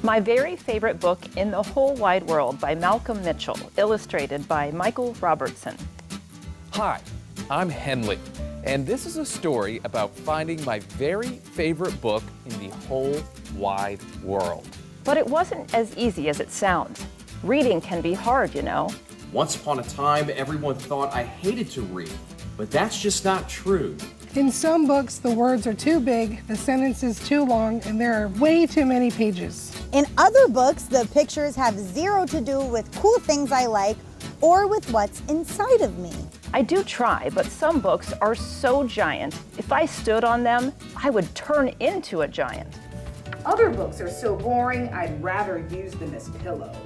My very favorite book in the whole wide world by Malcolm Mitchell, illustrated by Michael Robertson. Hi, I'm Henley, and this is a story about finding my very favorite book in the whole wide world. But it wasn't as easy as it sounds. Reading can be hard, you know. Once upon a time, everyone thought I hated to read, but that's just not true. In some books, the words are too big, the sentence is too long, and there are way too many pages. In other books, the pictures have zero to do with cool things I like or with what's inside of me. I do try, but some books are so giant, if I stood on them, I would turn into a giant. Other books are so boring, I'd rather use them as pillows.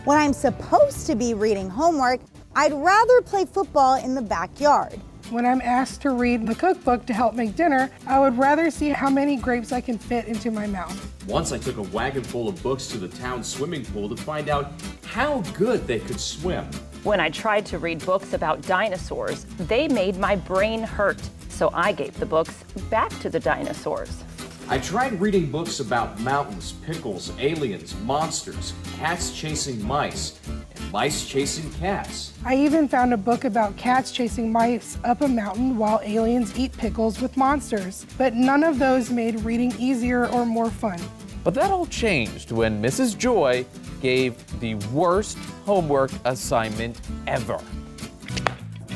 When I'm supposed to be reading homework, I'd rather play football in the backyard. When I'm asked to read the cookbook to help make dinner, I would rather see how many grapes I can fit into my mouth. Once I took a wagon full of books to the town swimming pool to find out how good they could swim. When I tried to read books about dinosaurs, they made my brain hurt, so I gave the books back to the dinosaurs. I tried reading books about mountains, pickles, aliens, monsters, cats chasing mice, and mice chasing cats. I even found a book about cats chasing mice up a mountain while aliens eat pickles with monsters. But none of those made reading easier or more fun. But that all changed when Mrs. Joy gave the worst homework assignment ever.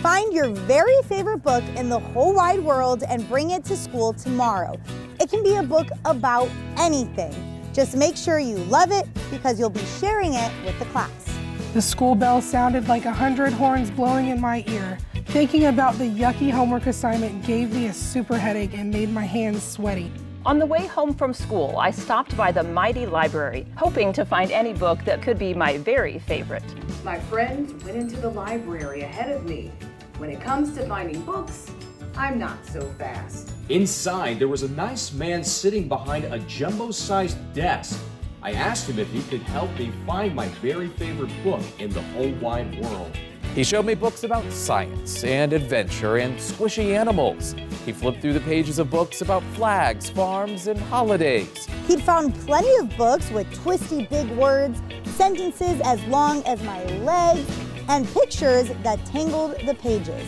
Find your very favorite book in the whole wide world and bring it to school tomorrow. It can be a book about anything. Just make sure you love it because you'll be sharing it with the class. The school bell sounded like 100 horns blowing in my ear. Thinking about the yucky homework assignment gave me a super headache and made my hands sweaty. On the way home from school, I stopped by the mighty library, hoping to find any book that could be my very favorite. My friends went into the library ahead of me. When it comes to finding books, I'm not so fast. Inside, there was a nice man sitting behind a jumbo-sized desk. I asked him if he could help me find my very favorite book in the whole wide world. He showed me books about science and adventure and squishy animals. He flipped through the pages of books about flags, farms, and holidays. He'd found plenty of books with twisty big words, sentences as long as my legs, and pictures that tangled the pages.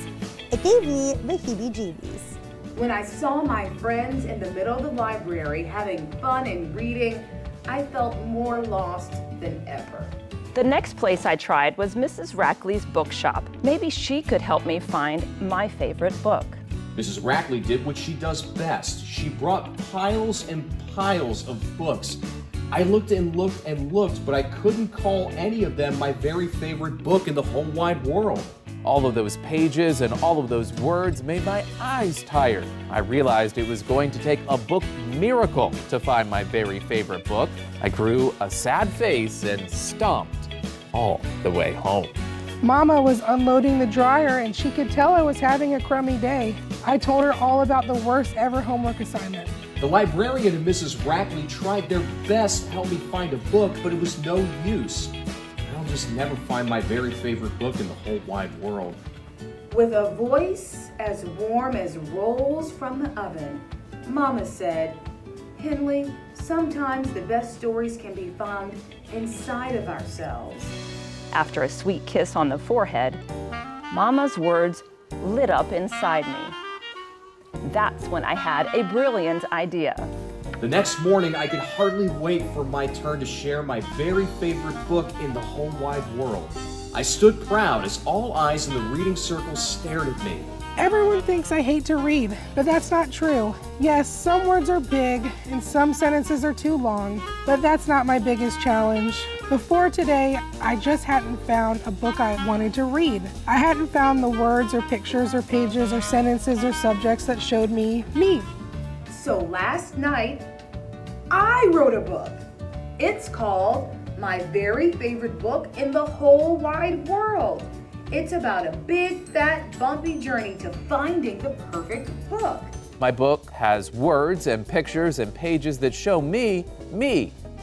It gave me the heebie-jeebies. When I saw my friends in the middle of the library having fun and reading, I felt more lost than ever. The next place I tried was Mrs. Rackley's bookshop. Maybe she could help me find my favorite book. Mrs. Rackley did what she does best. She brought piles and piles of books. I looked and looked and looked, but I couldn't call any of them my very favorite book in the whole wide world. All of those pages and all of those words made my eyes tired. I realized it was going to take a book miracle to find my very favorite book. I grew a sad face and stomped all the way home. Mama was unloading the dryer and she could tell I was having a crummy day. I told her all about the worst ever homework assignment. The librarian and Mrs. Rackley tried their best to help me find a book, but it was no use. I'll just never find my very favorite book in the whole wide world. With a voice as warm as rolls from the oven, Mama said, "Henley, sometimes the best stories can be found inside of ourselves." After a sweet kiss on the forehead, Mama's words lit up inside me. That's when I had a brilliant idea. The next morning, I could hardly wait for my turn to share my very favorite book in the whole wide world. I stood proud as all eyes in the reading circle stared at me. Everyone thinks I hate to read, but that's not true. Yes, some words are big and some sentences are too long, but that's not my biggest challenge. Before today, I just hadn't found a book I wanted to read. I hadn't found the words or pictures or pages or sentences or subjects that showed me me. So last night, I wrote a book. It's called My Very Favorite Book in the Whole Wide World. It's about a big, fat, bumpy journey to finding the perfect book. My book has words and pictures and pages that show me,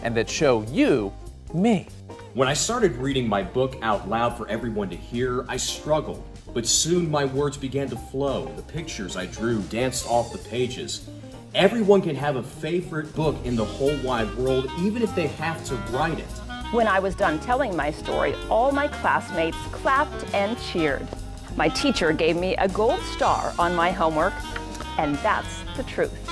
and that show you, me. When I started reading my book out loud for everyone to hear, I struggled. But soon my words began to flow. The pictures I drew danced off the pages. Everyone can have a favorite book in the whole wide world, even if they have to write it. When I was done telling my story, all my classmates clapped and cheered. My teacher gave me a gold star on my homework, and that's the truth.